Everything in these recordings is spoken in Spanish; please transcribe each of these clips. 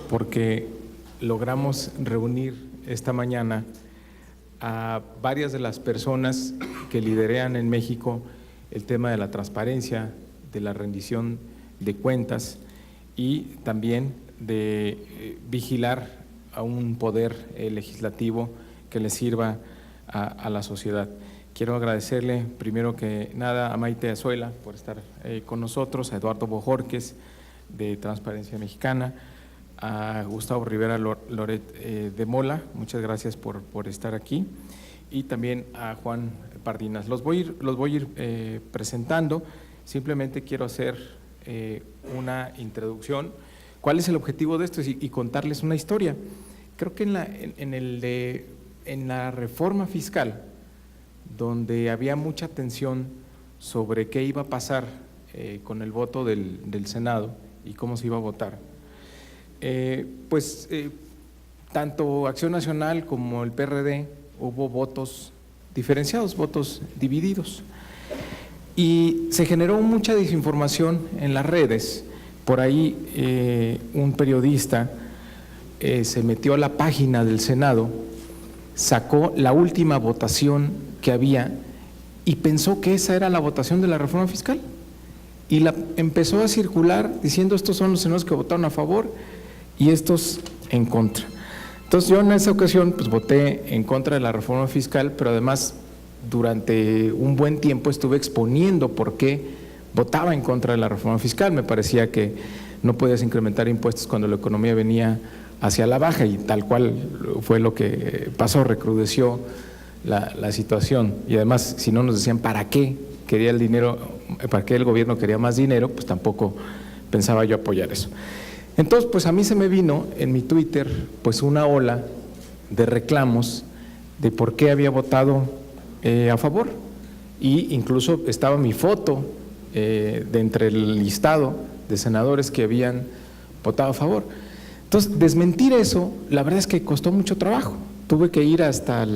porque logramos reunir esta mañana a varias de las personas que lideran en México el tema de la transparencia, de la rendición de cuentas y también de vigilar a un poder legislativo que le sirva a la sociedad. Quiero agradecerle primero que nada a Maite Azuela por estar con nosotros, a Eduardo Bojorquez de Transparencia Mexicana, a Gustavo Rivera Loret de Mola, muchas gracias por estar aquí, y también a Juan Pardinas. Los voy a ir presentando. Simplemente quiero hacer una introducción. ¿Cuál es el objetivo de esto? Y contarles una historia. Creo que en la reforma fiscal, donde había mucha tensión sobre qué iba a pasar con el voto del Senado y cómo se iba a votar, tanto Acción Nacional como el PRD hubo votos diferenciados, votos divididos. Y se generó mucha desinformación en las redes. Por ahí un periodista se metió a la página del Senado, sacó la última votación que había y pensó que esa era la votación de la reforma fiscal. Y la empezó a circular diciendo estos son los senadores que votaron a favor y estos en contra. Entonces yo en esa ocasión pues voté en contra de la reforma fiscal, pero además durante un buen tiempo estuve exponiendo por qué votaba en contra de la reforma fiscal. Me parecía que no podías incrementar impuestos cuando la economía venía hacia la baja y tal cual fue lo que pasó, recrudeció la situación. Y además, si no nos decían para qué quería el dinero, para qué el gobierno quería más dinero, pues tampoco pensaba yo apoyar eso. Entonces, pues a mí se me vino en mi Twitter pues una ola de reclamos de por qué había votado a favor, y incluso estaba mi foto de entre el listado de senadores que habían votado a favor. Entonces, desmentir eso, la verdad es que costó mucho trabajo. Tuve que ir hasta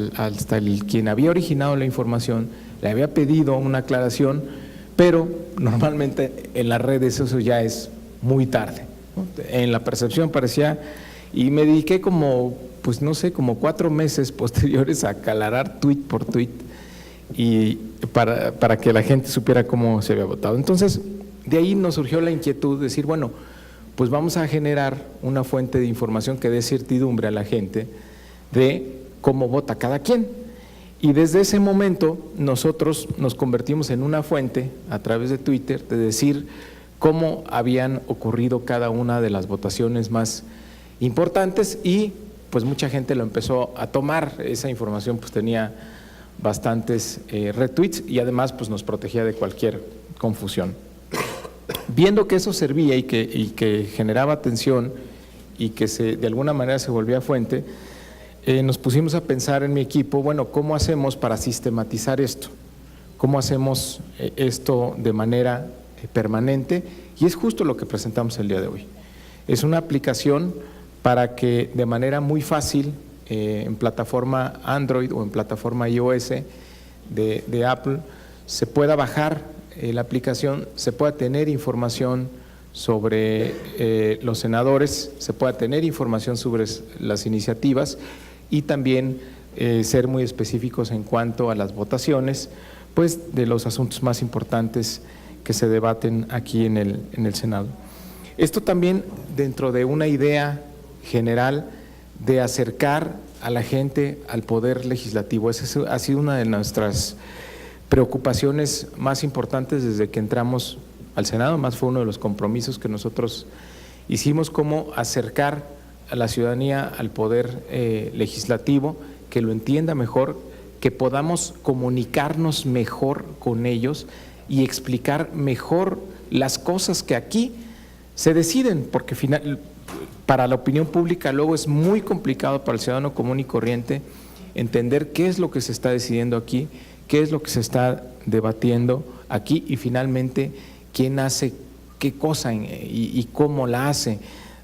quien había originado la información, le había pedido una aclaración, pero normalmente en las redes eso ya es muy tarde, ¿no? En la percepción parecía, y me dediqué como 4 meses posteriores a aclarar tuit por tuit y para que la gente supiera cómo se había votado. Entonces, de ahí nos surgió la inquietud de decir, bueno, pues vamos a generar una fuente de información que dé certidumbre a la gente de cómo vota cada quien. Y desde ese momento nosotros nos convertimos en una fuente a través de Twitter de decir cómo habían ocurrido cada una de las votaciones más importantes, y pues mucha gente lo empezó a tomar. Esa información pues tenía bastantes retweets y además pues nos protegía de cualquier confusión. Viendo que eso servía y que generaba atención y que de alguna manera se volvía fuente, nos pusimos a pensar en mi equipo, bueno, ¿cómo hacemos para sistematizar esto? ¿Cómo hacemos esto de manera permanente? Y es justo lo que presentamos el día de hoy. Es una aplicación para que de manera muy fácil en plataforma Android o en plataforma iOS de Apple se pueda bajar la aplicación, se pueda tener información sobre los senadores, se pueda tener información sobre las iniciativas y también ser muy específicos en cuanto a las votaciones, pues de los asuntos más importantes que se debaten aquí en el Senado. Esto también dentro de una idea general de acercar a la gente al poder legislativo. Esa ha sido una de nuestras preocupaciones más importantes desde que entramos al Senado, más fue uno de los compromisos que nosotros hicimos, como acercar a la ciudadanía al poder legislativo, que lo entienda mejor, que podamos comunicarnos mejor con ellos y explicar mejor las cosas que aquí se deciden, porque para la opinión pública luego es muy complicado para el ciudadano común y corriente entender qué es lo que se está decidiendo aquí, qué es lo que se está debatiendo aquí y finalmente quién hace qué cosa y cómo la hace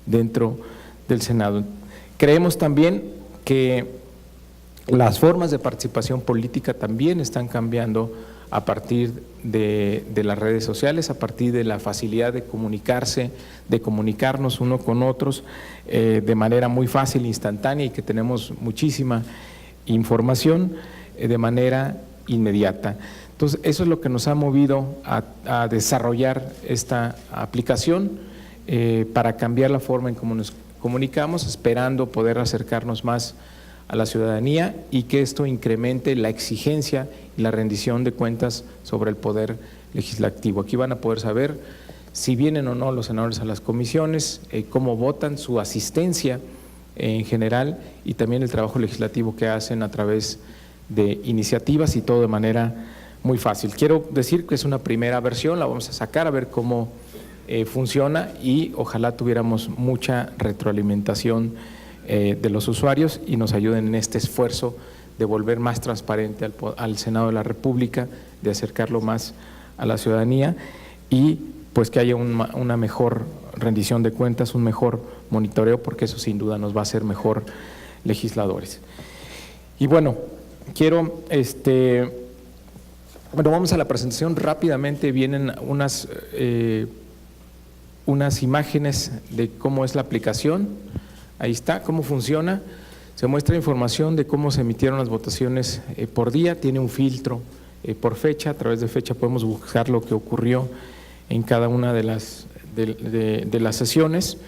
dentro del Senado. Creemos también que las formas de participación política también están cambiando a partir de las redes sociales, a partir de la facilidad de comunicarse, de comunicarnos uno con otros de manera muy fácil, instantánea, y que tenemos muchísima información de manera inmediata. Entonces, eso es lo que nos ha movido a desarrollar esta aplicación para cambiar la forma en cómo nos comunicamos, esperando poder acercarnos más a la ciudadanía y que esto incremente la exigencia y la rendición de cuentas sobre el Poder Legislativo. Aquí van a poder saber si vienen o no los senadores a las comisiones, cómo votan, su asistencia en general y también el trabajo legislativo que hacen a través de iniciativas y todo de manera muy fácil. Quiero decir que es una primera versión, la vamos a sacar a ver cómo funciona y ojalá tuviéramos mucha retroalimentación de los usuarios y nos ayuden en este esfuerzo de volver más transparente al Senado de la República, de acercarlo más a la ciudadanía y pues que haya una mejor rendición de cuentas, un mejor monitoreo, porque eso sin duda nos va a hacer mejor legisladores. Y bueno, quiero, vamos a la presentación rápidamente, vienen unas imágenes de cómo es la aplicación, ahí está, cómo funciona, se muestra información de cómo se emitieron las votaciones por día, tiene un filtro por fecha, a través de fecha podemos buscar lo que ocurrió en cada una de las sesiones.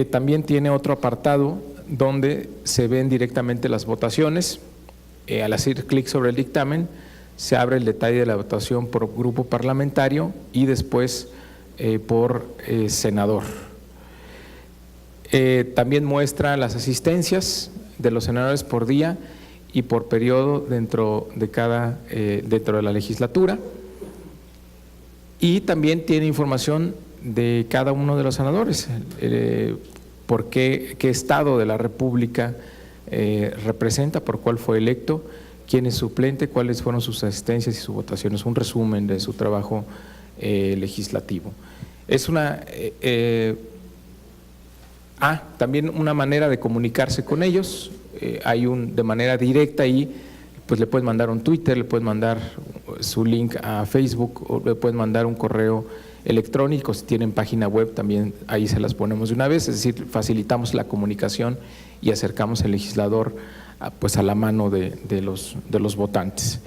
También tiene otro apartado donde se ven directamente las votaciones. Al hacer clic sobre el dictamen se abre el detalle de la votación por grupo parlamentario y después por senador. También muestra las asistencias de los senadores por día y por periodo dentro de la legislatura. Y también tiene información de cada uno de los senadores, por qué estado de la República representa, por cuál fue electo, quién es suplente, cuáles fueron sus asistencias y sus votaciones, un resumen de su trabajo legislativo. Es también una manera de comunicarse con ellos, hay de manera directa ahí. Pues le puedes mandar un Twitter, le puedes mandar su link a Facebook o le puedes mandar un correo electrónico. Si tienen página web también ahí se las ponemos de una vez, es decir, facilitamos la comunicación y acercamos al legislador pues a la mano de los votantes.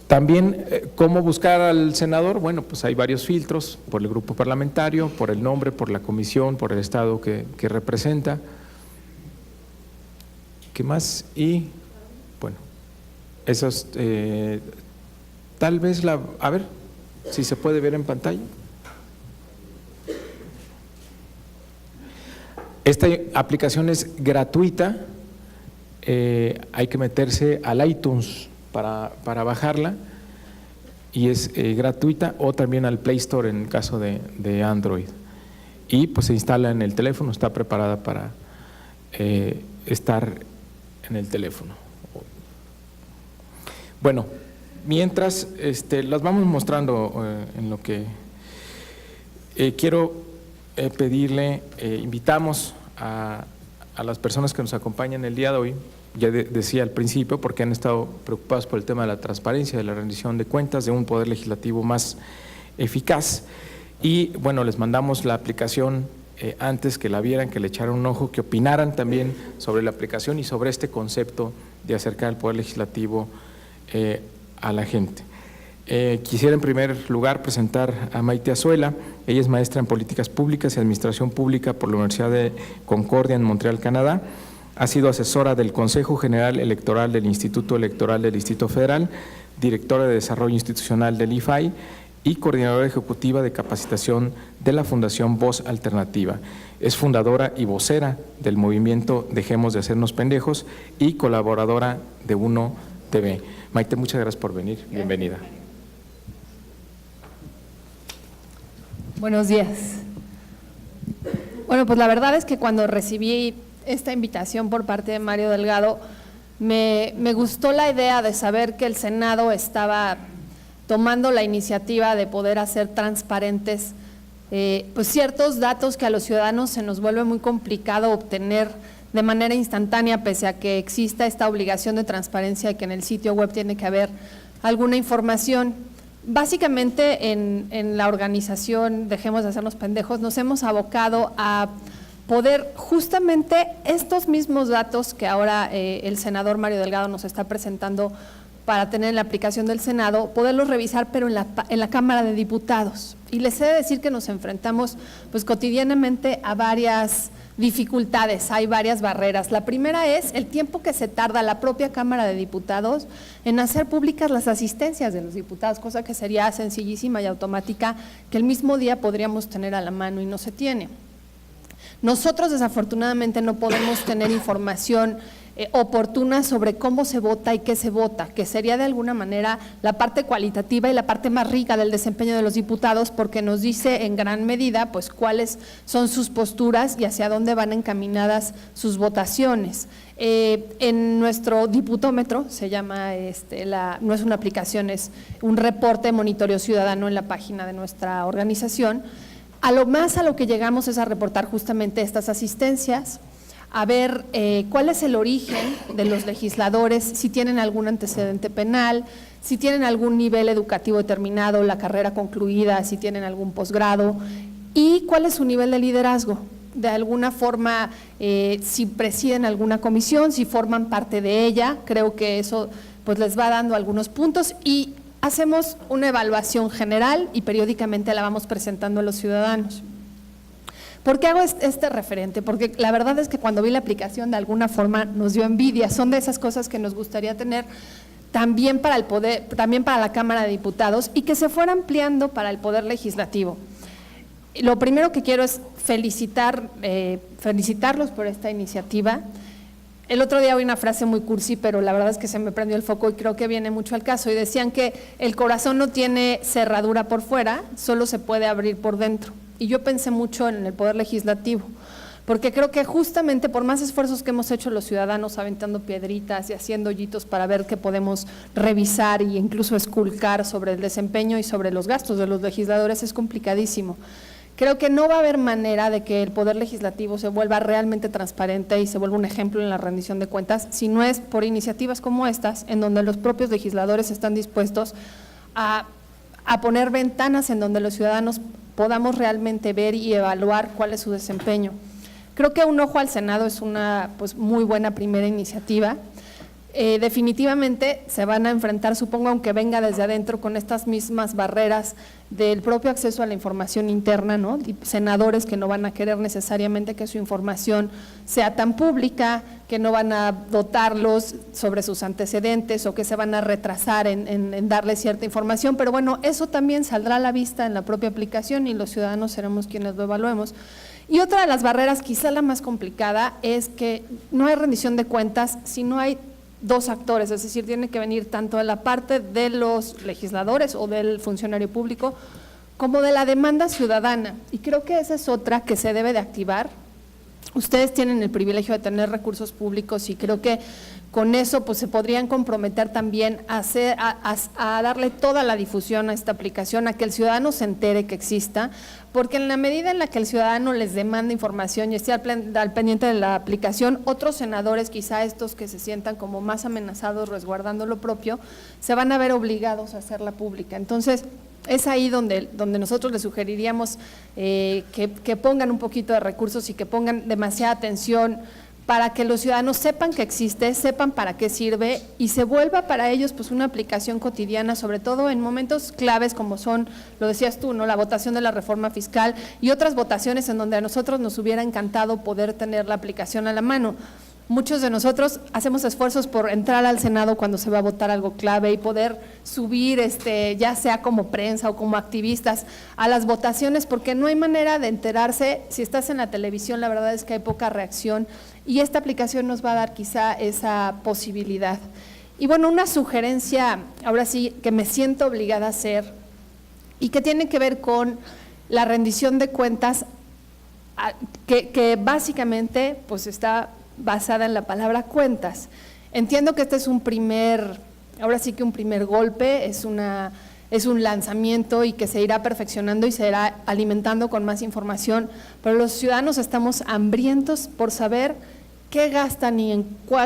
También, ¿cómo buscar al senador? Bueno, pues hay varios filtros, por el grupo parlamentario, por el nombre, por la comisión, por el estado que representa. ¿Qué más? Y bueno, esos, tal vez a ver si se puede ver en pantalla. Esta aplicación es gratuita, hay que meterse al iTunes para bajarla y es gratuita, o también al Play Store en el caso de Android. Y pues se instala en el teléfono, está preparada para estar en el teléfono. Bueno, mientras las vamos mostrando en lo que quiero pedirle, invitamos a las personas que nos acompañan el día de hoy, ya decía al principio, porque han estado preocupados por el tema de la transparencia, de la rendición de cuentas, de un poder legislativo más eficaz. Y bueno, les mandamos la aplicación antes que la vieran, que le echaran un ojo, que opinaran también sobre la aplicación y sobre este concepto de acercar el Poder Legislativo a la gente. Quisiera en primer lugar presentar a Maite Azuela. Ella es maestra en Políticas Públicas y Administración Pública por la Universidad de Concordia en Montreal, Canadá. Ha sido asesora del Consejo General Electoral del Instituto Electoral del Distrito Federal, directora de Desarrollo Institucional del IFAI y coordinadora ejecutiva de capacitación de la Fundación Voz Alternativa. Es fundadora y vocera del movimiento Dejemos de Hacernos Pendejos y colaboradora de Uno TV. Maite, muchas gracias por venir. Bienvenida. Buenos días. Bueno, pues la verdad es que cuando recibí esta invitación por parte de Mario Delgado, me gustó la idea de saber que el Senado estaba tomando la iniciativa de poder hacer transparentes pues ciertos datos que a los ciudadanos se nos vuelve muy complicado obtener de manera instantánea, pese a que exista esta obligación de transparencia y que en el sitio web tiene que haber alguna información. Básicamente en la organización Dejemos de Hacernos Pendejos nos hemos abocado a poder justamente estos mismos datos que ahora el senador Mario Delgado nos está presentando para tener en la aplicación del Senado, poderlos revisar pero en la Cámara de Diputados. Y les he de decir que nos enfrentamos pues cotidianamente a varias dificultades, hay varias barreras. La primera es el tiempo que se tarda la propia Cámara de Diputados en hacer públicas las asistencias de los diputados, cosa que sería sencillísima y automática, que el mismo día podríamos tener a la mano y no se tiene. Nosotros desafortunadamente no podemos tener información oportuna sobre cómo se vota y qué se vota, que sería de alguna manera la parte cualitativa y la parte más rica del desempeño de los diputados, porque nos dice en gran medida pues cuáles son sus posturas y hacia dónde van encaminadas sus votaciones. En nuestro diputómetro, se llama, no es una aplicación, es un reporte de monitoreo ciudadano en la página de nuestra organización. A lo que llegamos es a reportar justamente estas asistencias, a ver cuál es el origen de los legisladores, si tienen algún antecedente penal, si tienen algún nivel educativo determinado, la carrera concluida, si tienen algún posgrado y cuál es su nivel de liderazgo. De alguna forma, si presiden alguna comisión, si forman parte de ella, creo que eso pues les va dando algunos puntos y hacemos una evaluación general y periódicamente la vamos presentando a los ciudadanos. ¿Por qué hago este referente? Porque la verdad es que cuando vi la aplicación de alguna forma nos dio envidia, son de esas cosas que nos gustaría tener también para el poder, también para la Cámara de Diputados y que se fuera ampliando para el Poder Legislativo. Lo primero que quiero es felicitarlos por esta iniciativa. El otro día oí una frase muy cursi, pero la verdad es que se me prendió el foco y creo que viene mucho al caso. Y decían que el corazón no tiene cerradura por fuera, solo se puede abrir por dentro. Y yo pensé mucho en el Poder Legislativo, porque creo que justamente por más esfuerzos que hemos hecho los ciudadanos aventando piedritas y haciendo hoyitos para ver qué podemos revisar e incluso esculcar sobre el desempeño y sobre los gastos de los legisladores es complicadísimo. Creo que no va a haber manera de que el Poder Legislativo se vuelva realmente transparente y se vuelva un ejemplo en la rendición de cuentas si no es por iniciativas como estas, en donde los propios legisladores están dispuestos a poner ventanas en donde los ciudadanos podamos realmente ver y evaluar cuál es su desempeño. Creo que un ojo al Senado es una pues muy buena primera iniciativa. Definitivamente se van a enfrentar, supongo, aunque venga desde adentro, con estas mismas barreras del propio acceso a la información interna, ¿no? Senadores que no van a querer necesariamente que su información sea tan pública, que no van a dotarlos sobre sus antecedentes o que se van a retrasar en darles cierta información, pero bueno, eso también saldrá a la vista en la propia aplicación y los ciudadanos seremos quienes lo evaluemos. Y otra de las barreras, quizá la más complicada, es que no hay rendición de cuentas si no hay dos actores, es decir, tiene que venir tanto de la parte de los legisladores o del funcionario público como de la demanda ciudadana, y creo que esa es otra que se debe de activar. Ustedes tienen el privilegio de tener recursos públicos y creo que con eso pues se podrían comprometer también a darle toda la difusión a esta aplicación, a que el ciudadano se entere que exista, porque en la medida en la que el ciudadano les demanda información y esté al pendiente de la aplicación, otros senadores, quizá estos que se sientan como más amenazados resguardando lo propio, se van a ver obligados a hacerla pública. Entonces, es ahí donde nosotros les sugeriríamos que pongan un poquito de recursos y que pongan demasiada atención para que los ciudadanos sepan que existe, sepan para qué sirve y se vuelva para ellos pues una aplicación cotidiana, sobre todo en momentos claves como son, lo decías tú, ¿no?, la votación de la reforma fiscal y otras votaciones en donde a nosotros nos hubiera encantado poder tener la aplicación a la mano. Muchos de nosotros hacemos esfuerzos por entrar al Senado cuando se va a votar algo clave y poder subir, ya sea como prensa o como activistas, a las votaciones, porque no hay manera de enterarse. Si estás en la televisión, la verdad es que hay poca reacción y esta aplicación nos va a dar quizá esa posibilidad. Y bueno, una sugerencia, ahora sí, que me siento obligada a hacer y que tiene que ver con la rendición de cuentas, que básicamente pues está basada en la palabra cuentas. Entiendo que este es un primer golpe, es un lanzamiento y que se irá perfeccionando y se irá alimentando con más información, pero los ciudadanos estamos hambrientos por saber qué gastan y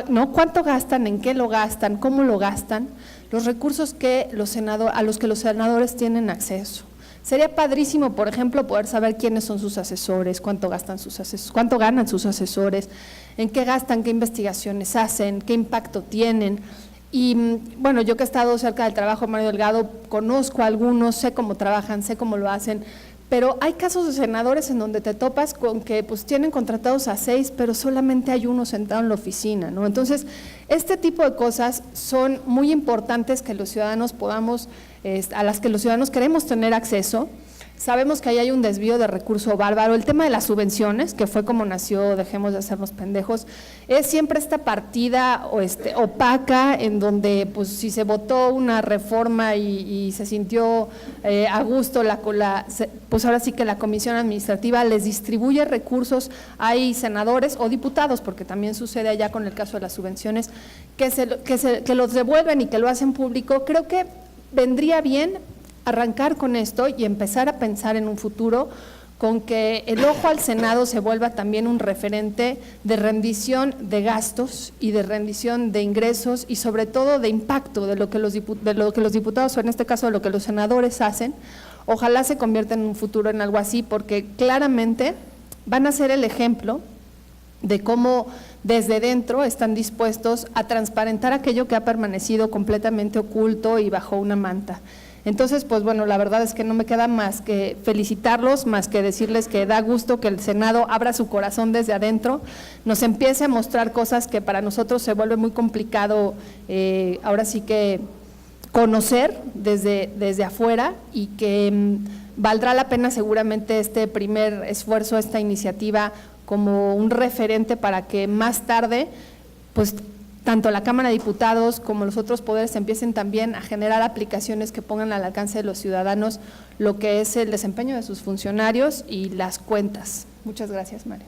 ¿no? Cuánto gastan, en qué lo gastan, cómo lo gastan, los recursos a los que los senadores tienen acceso. Sería padrísimo, por ejemplo, poder saber quiénes son sus asesores, cuánto ganan sus asesores, en qué gastan, qué investigaciones hacen, qué impacto tienen. Y bueno, yo que he estado cerca del trabajo de Mario Delgado, conozco a algunos, sé cómo trabajan, sé cómo lo hacen, pero hay casos de senadores en donde te topas con que pues tienen contratados a 6, pero solamente hay uno sentado en la oficina, ¿no? Entonces, este tipo de cosas son muy importantes que los ciudadanos a las que los ciudadanos queremos tener acceso. Sabemos que ahí hay un desvío de recurso bárbaro. El tema de las subvenciones, que fue como nació Dejemos de Hacernos Pendejos, es siempre esta partida opaca en donde pues si se votó una reforma y se sintió a gusto, pues ahora sí que la comisión administrativa les distribuye recursos. Hay senadores o diputados, porque también sucede allá con el caso de las subvenciones, que los devuelven y que lo hacen público. Creo que vendría bien arrancar con esto y empezar a pensar en un futuro con que el ojo al Senado se vuelva también un referente de rendición de gastos y de rendición de ingresos y sobre todo de impacto de lo que los diputados, o en este caso de lo que los senadores hacen. Ojalá se convierta en un futuro en algo así, porque claramente van a ser el ejemplo de cómo desde dentro están dispuestos a transparentar aquello que ha permanecido completamente oculto y bajo una manta. Entonces, pues bueno, la verdad es que no me queda más que felicitarlos, más que decirles que da gusto que el Senado abra su corazón desde adentro, nos empiece a mostrar cosas que para nosotros se vuelve muy complicado, ahora sí que conocer desde afuera, y que valdrá la pena seguramente este primer esfuerzo, esta iniciativa, como un referente para que más tarde, pues tanto la Cámara de Diputados como los otros poderes empiecen también a generar aplicaciones que pongan al alcance de los ciudadanos lo que es el desempeño de sus funcionarios y las cuentas. Muchas gracias, Mario.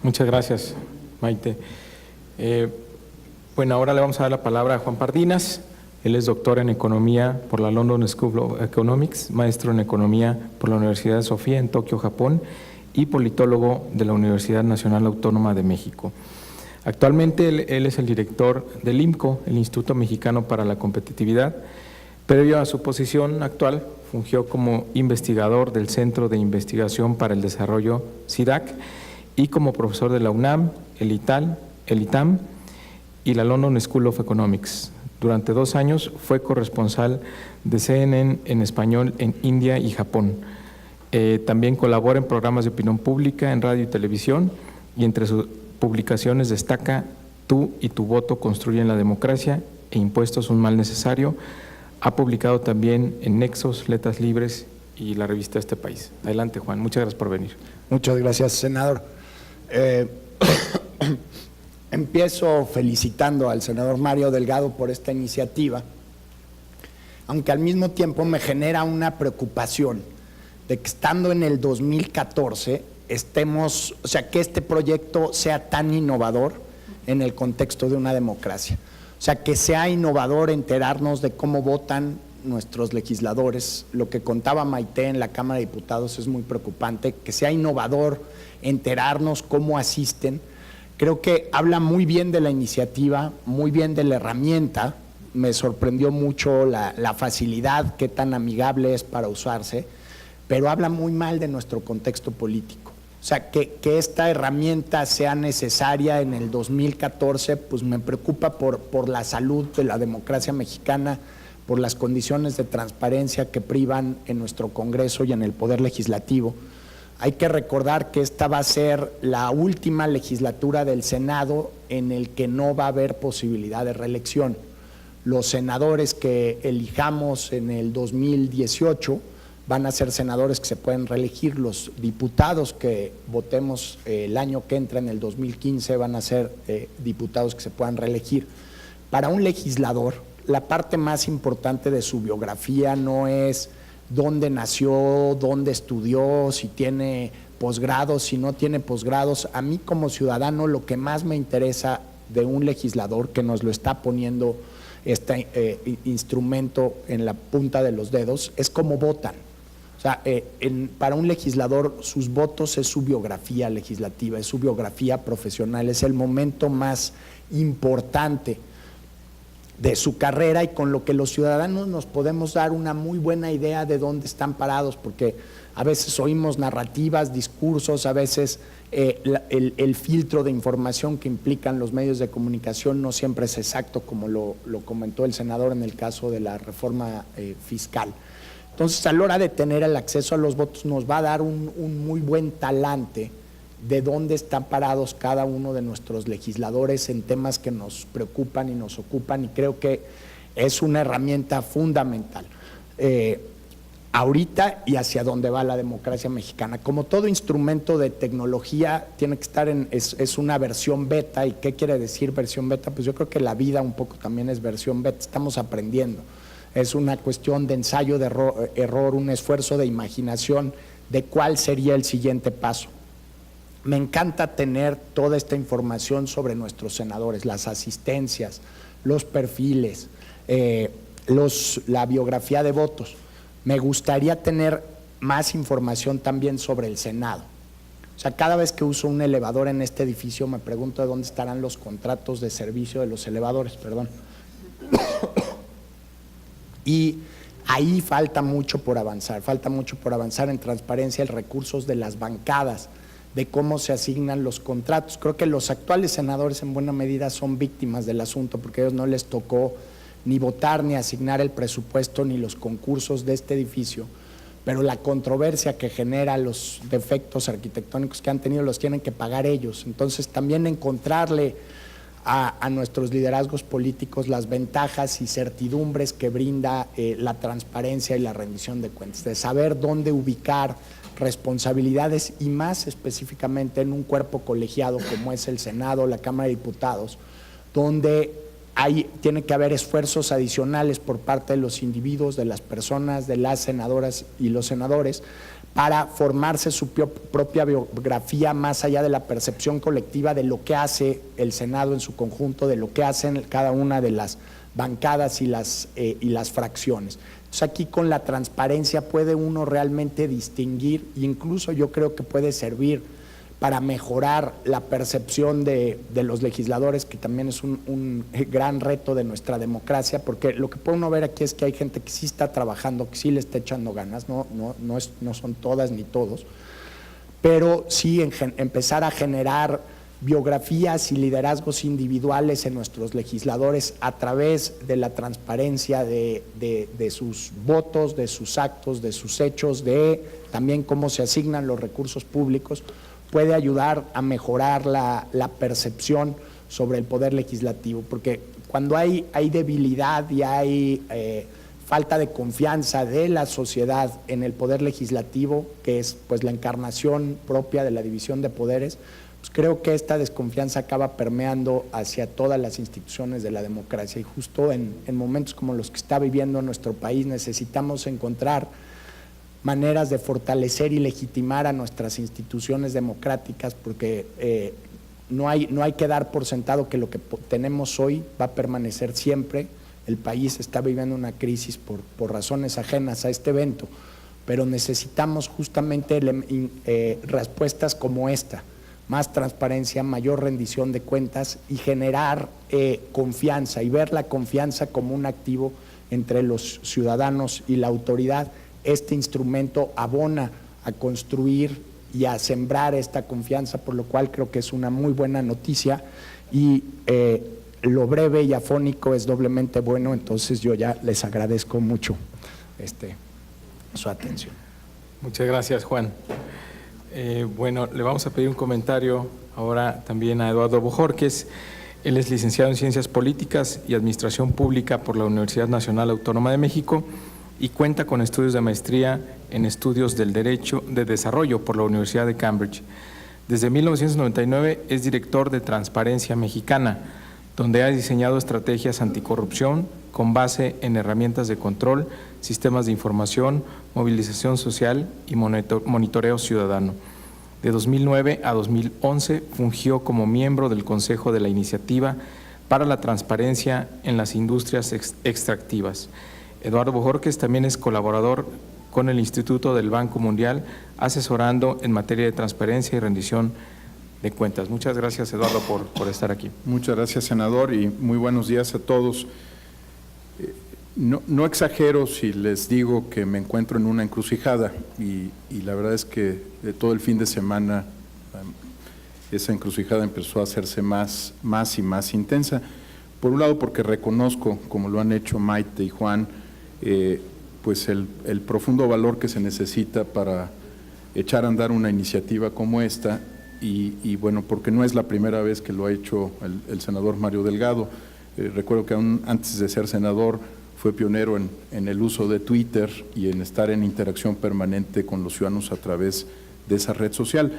Muchas gracias, Maite. Bueno, ahora le vamos a dar la palabra a Juan Pardinas. Él es doctor en Economía por la London School of Economics, maestro en Economía por la Universidad de Sofía en Tokio, Japón, y politólogo de la Universidad Nacional Autónoma de México. Actualmente él es el director del IMCO, el Instituto Mexicano para la Competitividad. Previo a su posición actual, fungió como investigador del Centro de Investigación para el Desarrollo, CIDAC, y como profesor de la UNAM, el ITAM y la London School of Economics. Durante 2 años fue corresponsal de CNN en español en India y Japón. También colabora en programas de opinión pública en radio y televisión, y entre sus publicaciones destaca Tú y tu voto construyen la democracia e Impuestos un mal necesario. Ha publicado también en Nexos, Letras Libres y la revista Este País. Adelante, Juan, muchas gracias por venir. Muchas gracias, senador. Empiezo felicitando al senador Mario Delgado por esta iniciativa, aunque al mismo tiempo me genera una preocupación de que estando en el 2014 que este proyecto sea tan innovador en el contexto de una democracia. O sea, que sea innovador enterarnos de cómo votan nuestros legisladores. Lo que contaba Maite en la Cámara de Diputados es muy preocupante, que sea innovador enterarnos cómo asisten. Creo que habla muy bien de la iniciativa, muy bien de la herramienta. Me sorprendió mucho la facilidad, qué tan amigable es para usarse, pero habla muy mal de nuestro contexto político. O sea, que esta herramienta sea necesaria en el 2014, pues me preocupa por la salud de la democracia mexicana, por las condiciones de transparencia que privan en nuestro Congreso y en el Poder Legislativo. Hay que recordar que esta va a ser la última legislatura del Senado en el que no va a haber posibilidad de reelección. Los senadores que elijamos en el 2018 van a ser senadores que se pueden reelegir. Los diputados que votemos el año que entra, en el 2015, van a ser diputados que se puedan reelegir. Para un legislador, la parte más importante de su biografía no es dónde nació, dónde estudió, si tiene posgrados, si no tiene posgrados. A mí como ciudadano lo que más me interesa de un legislador, que nos lo está poniendo este instrumento en la punta de los dedos, es cómo votan. O sea, para un legislador sus votos es su biografía legislativa, es su biografía profesional, es el momento más importante de su carrera y con lo que los ciudadanos nos podemos dar una muy buena idea de dónde están parados, porque a veces oímos narrativas, discursos, a veces el filtro de información que implican los medios de comunicación no siempre es exacto, como lo comentó el senador en el caso de la reforma fiscal. Entonces, a la hora de tener el acceso a los votos nos va a dar un muy buen talante de dónde están parados cada uno de nuestros legisladores en temas que nos preocupan y nos ocupan, y creo que es una herramienta fundamental ahorita y hacia dónde va la democracia mexicana. Como todo instrumento de tecnología tiene que estar es una versión beta. ¿Y qué quiere decir versión beta? Pues yo creo que la vida un poco también es versión beta, estamos aprendiendo. Es una cuestión de ensayo, de error, un esfuerzo de imaginación de cuál sería el siguiente paso. Me encanta tener toda esta información sobre nuestros senadores, las asistencias, los perfiles, la biografía de votos. Me gustaría tener más información también sobre el Senado. O sea, cada vez que uso un elevador en este edificio me pregunto de dónde estarán los contratos de servicio de los elevadores, perdón. Y ahí falta mucho por avanzar en transparencia, en recursos de las bancadas, de cómo se asignan los contratos. Creo que los actuales senadores en buena medida son víctimas del asunto, porque a ellos no les tocó ni votar, ni asignar el presupuesto, ni los concursos de este edificio, pero la controversia que genera, los defectos arquitectónicos que han tenido, los tienen que pagar ellos. Entonces, también encontrarle a nuestros liderazgos políticos las ventajas y certidumbres que brinda la transparencia y la rendición de cuentas, de saber dónde ubicar responsabilidades, y más específicamente en un cuerpo colegiado como es el Senado, la Cámara de Diputados, donde tiene que haber esfuerzos adicionales por parte de los individuos, de las personas, de las senadoras y los senadores, para formarse su propia biografía más allá de la percepción colectiva de lo que hace el Senado en su conjunto, de lo que hacen cada una de las bancadas y las fracciones. Entonces, aquí con la transparencia puede uno realmente distinguir, e incluso yo creo que puede servir para mejorar la percepción de los legisladores, que también es un gran reto de nuestra democracia, porque lo que puede uno ver aquí es que hay gente que sí está trabajando, que sí le está echando ganas, no son todas ni todos, pero sí empezar a generar biografías y liderazgos individuales en nuestros legisladores a través de la transparencia de sus votos, de sus actos, de sus hechos, de también cómo se asignan los recursos públicos, puede ayudar a mejorar la percepción sobre el poder legislativo, porque cuando hay debilidad y hay falta de confianza de la sociedad en el poder legislativo, que es pues la encarnación propia de la división de poderes, pues creo que esta desconfianza acaba permeando hacia todas las instituciones de la democracia, y justo en momentos como los que está viviendo nuestro país necesitamos encontrar maneras de fortalecer y legitimar a nuestras instituciones democráticas, porque no hay que dar por sentado que lo que tenemos hoy va a permanecer siempre. El país está viviendo una crisis por razones ajenas a este evento, pero necesitamos justamente respuestas como esta: más transparencia, mayor rendición de cuentas y generar confianza, y ver la confianza como un activo entre los ciudadanos y la autoridad. Este instrumento abona a construir y a sembrar esta confianza, por lo cual creo que es una muy buena noticia, y lo breve y afónico es doblemente bueno. Entonces yo ya les agradezco mucho su atención. Muchas gracias, Juan. Bueno, le vamos a pedir un comentario ahora también a Eduardo Bojórquez. Él es licenciado en Ciencias Políticas y Administración Pública por la Universidad Nacional Autónoma de México y cuenta con estudios de maestría en Estudios del Derecho de Desarrollo por la Universidad de Cambridge. Desde 1999 es director de Transparencia Mexicana, donde ha diseñado estrategias anticorrupción con base en herramientas de control, sistemas de información, movilización social y monitoreo ciudadano. De 2009 a 2011 fungió como miembro del Consejo de la Iniciativa para la Transparencia en las Industrias Extractivas. Eduardo Bojórquez también es colaborador con el Instituto del Banco Mundial, asesorando en materia de transparencia y rendición de cuentas. Muchas gracias, Eduardo, por estar aquí. Muchas gracias, senador, y muy buenos días a todos. No exagero si les digo que me encuentro en una encrucijada y la verdad es que de todo el fin de semana esa encrucijada empezó a hacerse más y más intensa. Por un lado, porque reconozco, como lo han hecho Maite y Juan, pues el profundo valor que se necesita para echar a andar una iniciativa como esta y bueno, porque no es la primera vez que lo ha hecho el senador Mario Delgado. Recuerdo que aún antes de ser senador fue pionero en el uso de Twitter y en estar en interacción permanente con los ciudadanos a través de esa red social.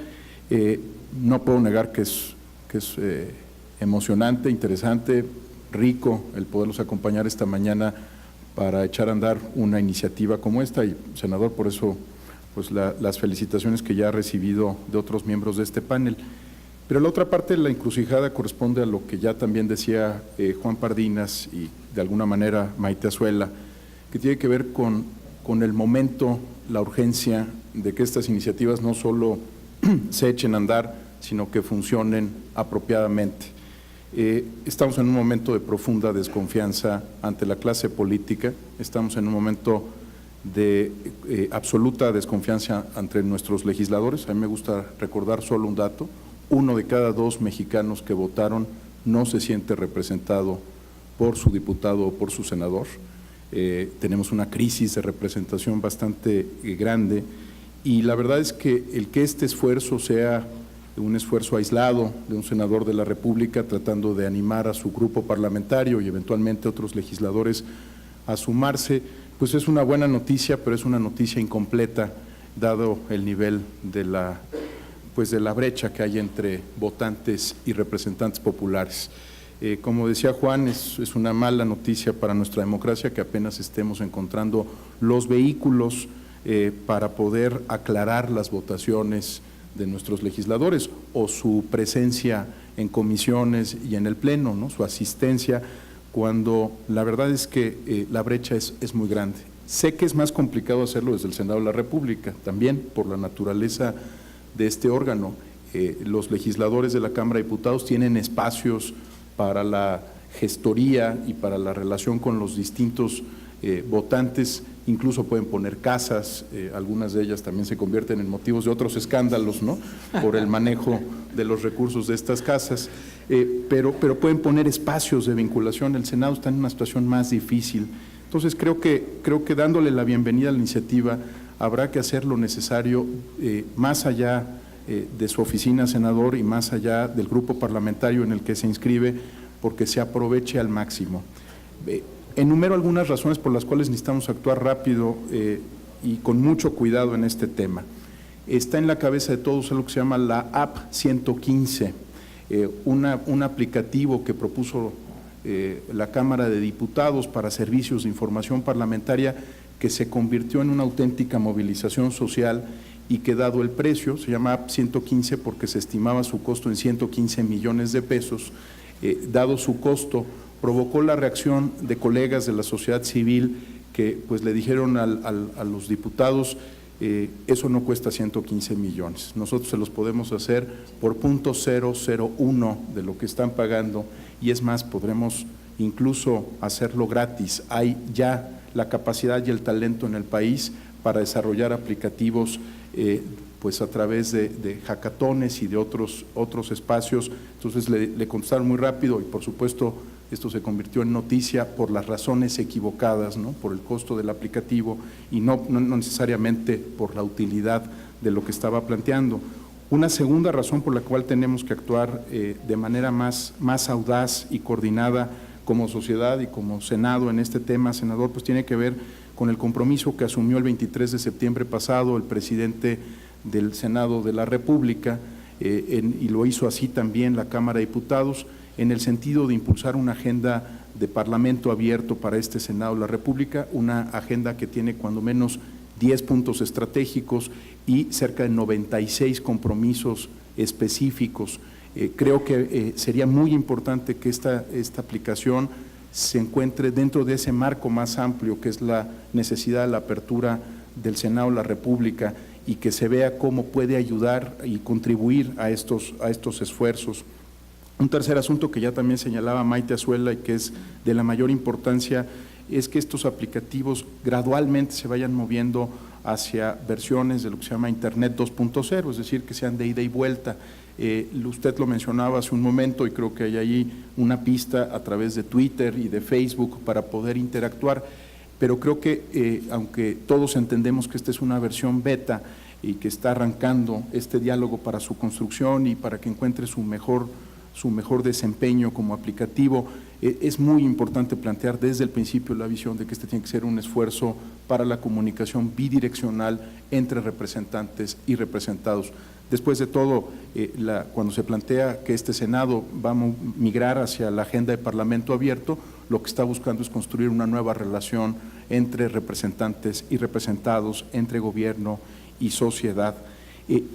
No puedo negar que es emocionante, interesante, rico el poderlos acompañar esta mañana para echar a andar una iniciativa como esta y, senador, por eso pues las felicitaciones que ya ha recibido de otros miembros de este panel. Pero la otra parte de la encrucijada corresponde a lo que ya también decía Juan Pardinas y de alguna manera Maite Azuela, que tiene que ver con el momento, la urgencia de que estas iniciativas no solo se echen a andar, sino que funcionen apropiadamente. Estamos en un momento de profunda desconfianza ante la clase política, estamos en un momento de absoluta desconfianza entre nuestros legisladores. A mí me gusta recordar solo un dato: 1 de cada 2 mexicanos que votaron no se siente representado por su diputado o por su senador. Tenemos una crisis de representación bastante grande y la verdad es que el que este esfuerzo sea un esfuerzo aislado de un senador de la República tratando de animar a su grupo parlamentario y eventualmente otros legisladores a sumarse, pues es una buena noticia, pero es una noticia incompleta dado el nivel de la brecha que hay entre votantes y representantes populares. Como decía Juan, es una mala noticia para nuestra democracia que apenas estemos encontrando los vehículos para poder aclarar las votaciones de nuestros legisladores o su presencia en comisiones y en el Pleno, ¿no? Su asistencia, cuando la verdad es que la brecha es muy grande. Sé que es más complicado hacerlo desde el Senado de la República, también por la naturaleza de este órgano. Los legisladores de la Cámara de Diputados tienen espacios para la gestoría y para la relación con los distintos votantes, incluso pueden poner casas, algunas de ellas también se convierten en motivos de otros escándalos, ¿no? Por el manejo de los recursos de estas casas, pero pueden poner espacios de vinculación. El Senado está en una situación más difícil. Entonces creo que dándole la bienvenida a la iniciativa habrá que hacer lo necesario más allá de su oficina, senador, y más allá del grupo parlamentario en el que se inscribe, porque se aproveche al máximo. Enumero algunas razones por las cuales necesitamos actuar rápido y con mucho cuidado en este tema. Está en la cabeza de todos algo que se llama la App 115, un aplicativo que propuso la Cámara de Diputados para servicios de información parlamentaria que se convirtió en una auténtica movilización social y que dado el precio, se llama App 115 porque se estimaba su costo en 115 millones de pesos, dado su costo, provocó la reacción de colegas de la sociedad civil que pues le dijeron a los diputados, eso no cuesta 115 millones, nosotros se los podemos hacer por .001 de lo que están pagando y es más, podremos incluso hacerlo gratis. Hay ya la capacidad y el talento en el país para desarrollar aplicativos pues a través de hackatones y de otros espacios. Entonces le contestaron muy rápido y por supuesto esto se convirtió en noticia por las razones equivocadas, ¿no? Por el costo del aplicativo y no necesariamente por la utilidad de lo que estaba planteando. Una segunda razón por la cual tenemos que actuar de manera más audaz y coordinada como sociedad y como Senado en este tema, senador, pues tiene que ver con el compromiso que asumió el 23 de septiembre pasado el presidente del Senado de la República y lo hizo así también la Cámara de Diputados, en el sentido de impulsar una agenda de parlamento abierto para este Senado de la República, una agenda que tiene cuando menos 10 puntos estratégicos y cerca de 96 compromisos específicos. Creo que sería muy importante que esta aplicación se encuentre dentro de ese marco más amplio que es la necesidad de la apertura del Senado de la República y que se vea cómo puede ayudar y contribuir a estos esfuerzos. Un tercer asunto que ya también señalaba Maite Azuela y que es de la mayor importancia es que estos aplicativos gradualmente se vayan moviendo hacia versiones de lo que se llama Internet 2.0, es decir, que sean de ida y vuelta. Usted lo mencionaba hace un momento y creo que hay ahí una pista a través de Twitter y de Facebook para poder interactuar, pero creo que aunque todos entendemos que esta es una versión beta y que está arrancando este diálogo para su construcción y para que encuentre su mejor desempeño como aplicativo, es muy importante plantear desde el principio la visión de que este tiene que ser un esfuerzo para la comunicación bidireccional entre representantes y representados. Después de todo, cuando se plantea que este Senado va a migrar hacia la agenda de Parlamento abierto, lo que está buscando es construir una nueva relación entre representantes y representados, entre gobierno y sociedad.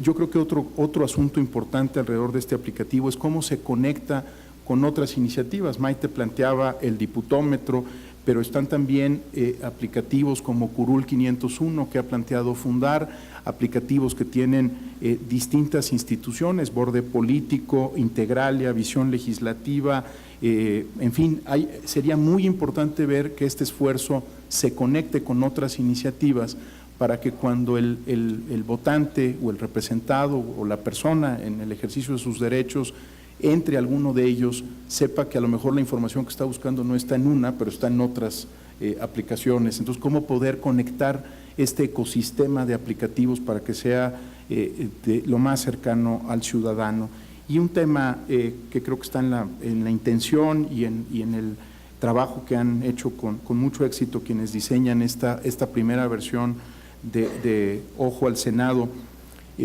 Yo creo que otro asunto importante alrededor de este aplicativo es cómo se conecta con otras iniciativas. Maite planteaba el diputómetro, pero están también aplicativos como Curul 501 que ha planteado fundar, aplicativos que tienen distintas instituciones, Borde Político, Integralia, Visión Legislativa, en fin, sería muy importante ver que este esfuerzo se conecte con otras iniciativas para que cuando el votante o el representado o la persona en el ejercicio de sus derechos entre alguno de ellos, sepa que a lo mejor la información que está buscando no está en una, pero está en otras aplicaciones. Entonces, ¿cómo poder conectar este ecosistema de aplicativos para que sea lo más cercano al ciudadano? Y un tema que creo que está en la intención y en el trabajo que han hecho con mucho éxito quienes diseñan esta primera versión de Ojo al Senado,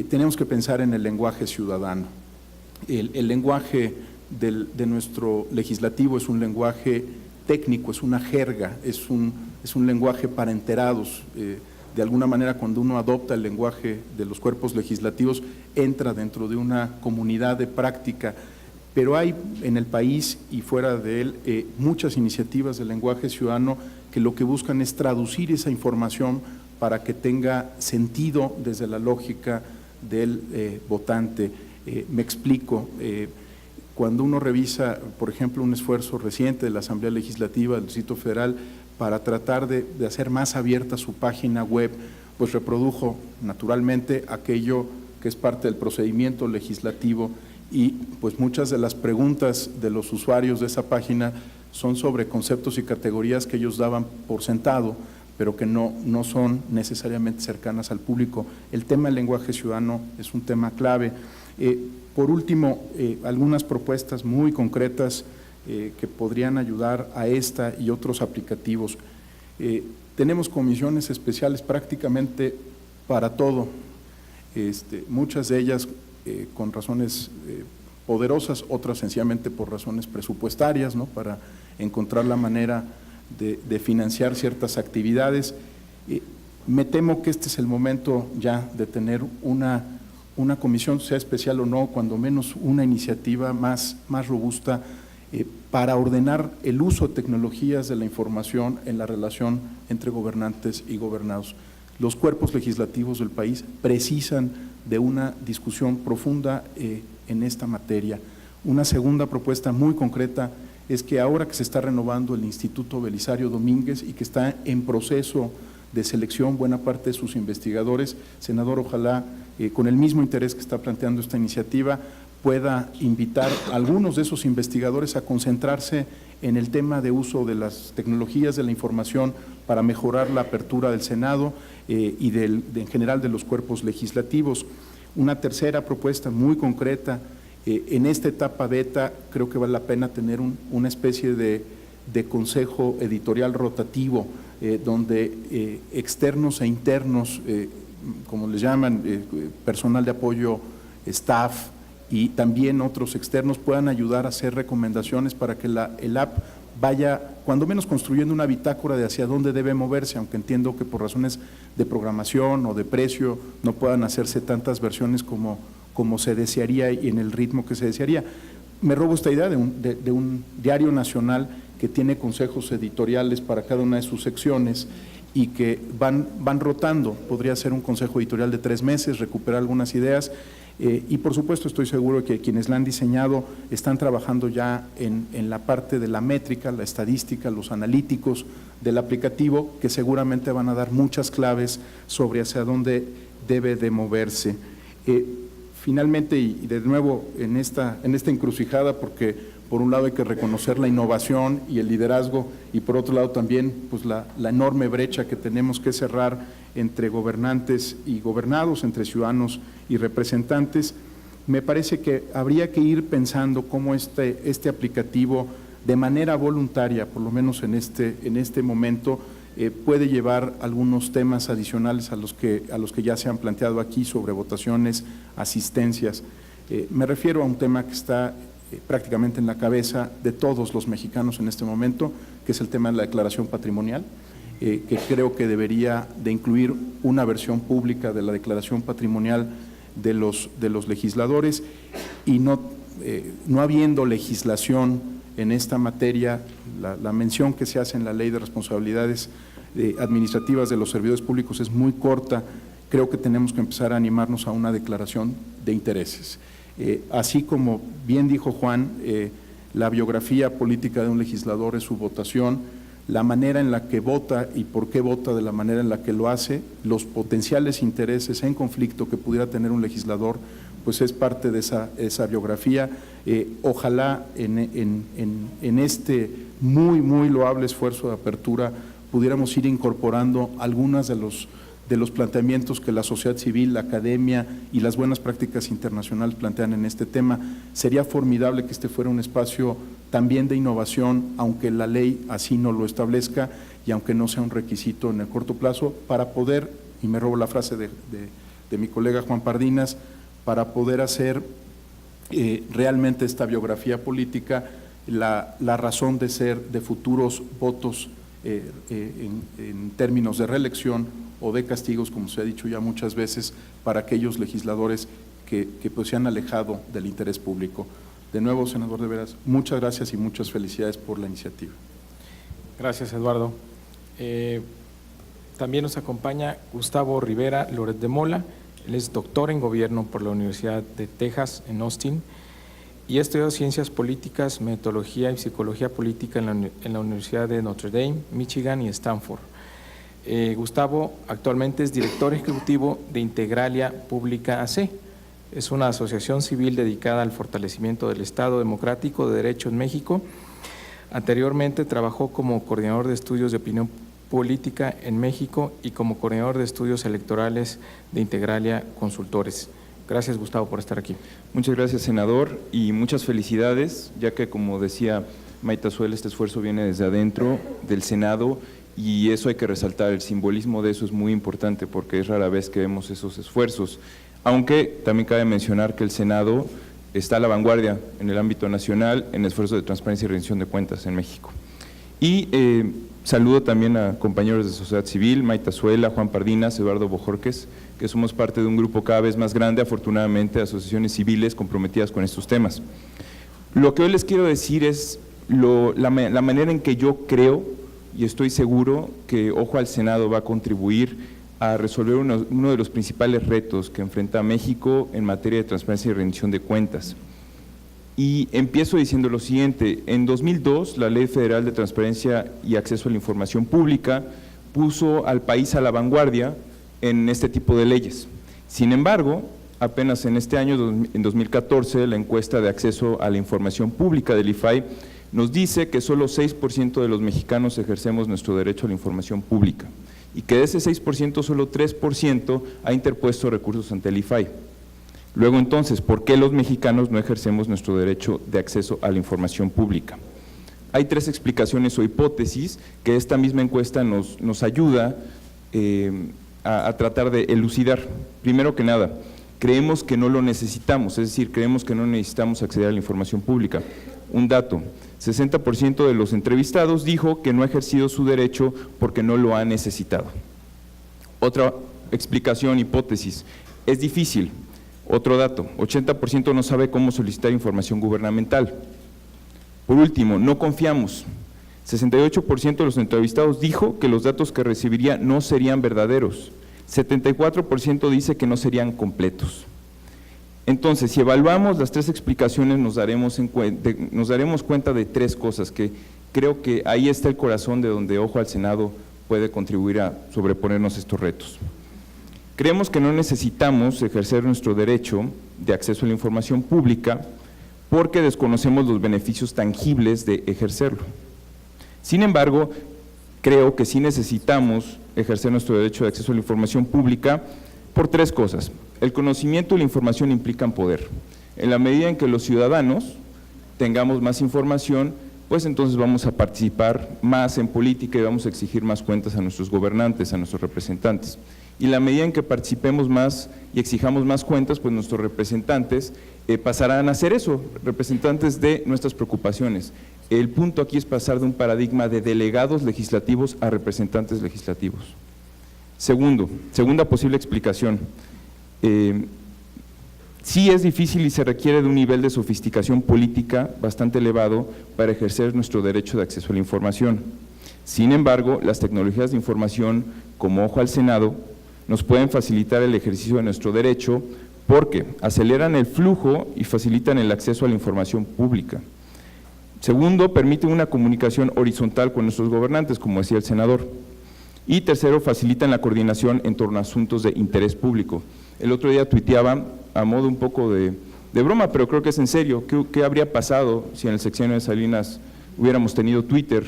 tenemos que pensar en el lenguaje ciudadano. El lenguaje de nuestro legislativo es un lenguaje técnico, es una jerga, es un lenguaje para enterados. De alguna manera, cuando uno adopta el lenguaje de los cuerpos legislativos, entra dentro de una comunidad de práctica, pero hay en el país y fuera de él muchas iniciativas de lenguaje ciudadano que lo que buscan es traducir esa información para que tenga sentido desde la lógica del votante. Me explico, cuando uno revisa, por ejemplo, un esfuerzo reciente de la Asamblea Legislativa del Distrito Federal para tratar de hacer más abierta su página web, pues reprodujo naturalmente aquello que es parte del procedimiento legislativo y pues muchas de las preguntas de los usuarios de esa página son sobre conceptos y categorías que ellos daban por sentado, pero que no son necesariamente cercanas al público. El tema del lenguaje ciudadano es un tema clave. Por último, algunas propuestas muy concretas que podrían ayudar a esta y otros aplicativos. Tenemos comisiones especiales prácticamente para todo, muchas de ellas con razones poderosas, otras sencillamente por razones presupuestarias, ¿no? Para encontrar la manera de financiar ciertas actividades. Me temo que este es el momento ya de tener una comisión, sea especial o no, cuando menos una iniciativa más robusta para ordenar el uso de tecnologías de la información en la relación entre gobernantes y gobernados. Los cuerpos legislativos del país precisan de una discusión profunda en esta materia. Una segunda propuesta muy concreta es que ahora que se está renovando el Instituto Belisario Domínguez y que está en proceso de selección buena parte de sus investigadores, senador, ojalá con el mismo interés que está planteando esta iniciativa pueda invitar a algunos de esos investigadores a concentrarse en el tema de uso de las tecnologías de la información para mejorar la apertura del Senado y en general de los cuerpos legislativos. Una tercera propuesta muy concreta, en esta etapa beta creo que vale la pena tener una especie de consejo editorial rotativo donde externos e internos, como les llaman, personal de apoyo, staff y también otros externos puedan ayudar a hacer recomendaciones para que el app vaya cuando menos construyendo una bitácora de hacia dónde debe moverse, aunque entiendo que por razones de programación o de precio no puedan hacerse tantas versiones como se desearía y en el ritmo que se desearía. Me robo esta idea de un diario nacional que tiene consejos editoriales para cada una de sus secciones y que van rotando. Podría ser un consejo editorial de 3 meses, recuperar algunas ideas. Y por supuesto estoy seguro que quienes la han diseñado están trabajando ya en la parte de la métrica, la estadística, los analíticos del aplicativo, que seguramente van a dar muchas claves sobre hacia dónde debe de moverse. Finalmente, y de nuevo en esta encrucijada, porque por un lado hay que reconocer la innovación y el liderazgo, y por otro lado también pues la enorme brecha que tenemos que cerrar entre gobernantes y gobernados, entre ciudadanos y representantes, me parece que habría que ir pensando cómo este aplicativo, de manera voluntaria, por lo menos en este momento, puede llevar algunos temas adicionales a los que ya se han planteado aquí sobre votaciones, asistencias. Me refiero a un tema que está prácticamente en la cabeza de todos los mexicanos en este momento, que es el tema de la declaración patrimonial, que creo que debería de incluir una versión pública de la declaración patrimonial de los legisladores, y no habiendo legislación en esta materia, la mención que se hace en la Ley de Responsabilidades Administrativas de los Servidores Públicos es muy corta. Creo que tenemos que empezar a animarnos a una declaración de intereses. Así como bien dijo Juan, la biografía política de un legislador es su votación, la manera en la que vota y por qué vota de la manera en la que lo hace, los potenciales intereses en conflicto que pudiera tener un legislador, pues es parte de esa biografía. Ojalá en este muy loable esfuerzo de apertura pudiéramos ir incorporando algunas de los planteamientos que la sociedad civil, la academia y las buenas prácticas internacionales plantean en este tema. Sería formidable que este fuera un espacio también de innovación, aunque la ley así no lo establezca y aunque no sea un requisito en el corto plazo, para poder, y me robo la frase de mi colega Juan Pardinas, para poder hacer realmente esta biografía política la razón de ser de futuros votos en términos de reelección o de castigos, como se ha dicho ya muchas veces, para aquellos legisladores que pues se han alejado del interés público. De nuevo, senador De Veras, muchas gracias y muchas felicidades por la iniciativa. Gracias, Eduardo. También nos acompaña Gustavo Rivera Loret de Mola. Él es doctor en Gobierno por la Universidad de Texas en Austin y ha estudiado Ciencias Políticas, Metodología y Psicología Política en la Universidad de Notre Dame, Michigan y Stanford. Gustavo actualmente es director ejecutivo de Integralia Pública AC. Es una asociación civil dedicada al fortalecimiento del Estado democrático de Derecho en México. Anteriormente trabajó como coordinador de estudios de opinión política en México y como coordinador de estudios electorales de Integralia Consultores. Gracias, Gustavo, por estar aquí. Muchas gracias, senador, y muchas felicidades, ya que, como decía Mayta Zuela, este esfuerzo viene desde adentro del Senado y eso hay que resaltar. El simbolismo de eso es muy importante porque es rara vez que vemos esos esfuerzos. Aunque también cabe mencionar que el Senado está a la vanguardia en el ámbito nacional en esfuerzos de transparencia y rendición de cuentas en México. Y saludo también a compañeros de sociedad civil, Mayta Zuela, Juan Pardinas, Eduardo Bojorquez, que somos parte de un grupo cada vez más grande, afortunadamente, de asociaciones civiles comprometidas con estos temas. Lo que hoy les quiero decir es la manera en que yo creo y estoy seguro que Ojo al Senado va a contribuir a resolver uno de los principales retos que enfrenta México en materia de transparencia y rendición de cuentas. Y empiezo diciendo lo siguiente: en 2002 la Ley Federal de Transparencia y Acceso a la Información Pública puso al país a la vanguardia en este tipo de leyes. Sin embargo, apenas en este año, en 2014, la encuesta de acceso a la información pública del IFAI nos dice que solo 6% de los mexicanos ejercemos nuestro derecho a la información pública y que de ese 6% solo 3% ha interpuesto recursos ante el IFAI. Luego entonces, ¿por qué los mexicanos no ejercemos nuestro derecho de acceso a la información pública? Hay 3 explicaciones o hipótesis que esta misma encuesta nos ayuda a tratar de elucidar. Primero que nada, creemos que no lo necesitamos, es decir, creemos que no necesitamos acceder a la información pública. Un dato: 60% de los entrevistados dijo que no ha ejercido su derecho porque no lo ha necesitado. Otra explicación, hipótesis: es difícil. Otro dato: 80% no sabe cómo solicitar información gubernamental. Por último, no confiamos. 68% de los entrevistados dijo que los datos que recibiría no serían verdaderos. 74% dice que no serían completos. Entonces, si evaluamos las tres explicaciones, nos daremos cuenta de tres cosas que creo que ahí está el corazón de donde Ojo al Senado puede contribuir a sobreponernos estos retos. Creemos que no necesitamos ejercer nuestro derecho de acceso a la información pública porque desconocemos los beneficios tangibles de ejercerlo. Sin embargo, creo que sí necesitamos ejercer nuestro derecho de acceso a la información pública por tres cosas. El conocimiento y la información implican poder. En la medida en que los ciudadanos tengamos más información, pues entonces vamos a participar más en política y vamos a exigir más cuentas a nuestros gobernantes, a nuestros representantes. Y en la medida en que participemos más y exijamos más cuentas, pues nuestros representantes pasarán a ser eso, representantes de nuestras preocupaciones. El punto aquí es pasar de un paradigma de delegados legislativos a representantes legislativos. Segunda posible explicación. Sí es difícil y se requiere de un nivel de sofisticación política bastante elevado para ejercer nuestro derecho de acceso a la información. Sin embargo, las tecnologías de información, como Ojo al Senado, nos pueden facilitar el ejercicio de nuestro derecho porque aceleran el flujo y facilitan el acceso a la información pública. Segundo, permiten una comunicación horizontal con nuestros gobernantes, como decía el senador. Y tercero, facilitan la coordinación en torno a asuntos de interés público. El otro día tuiteaba, a modo un poco de broma, pero creo que es en serio, ¿qué habría pasado si en el sexenio de Salinas hubiéramos tenido Twitter?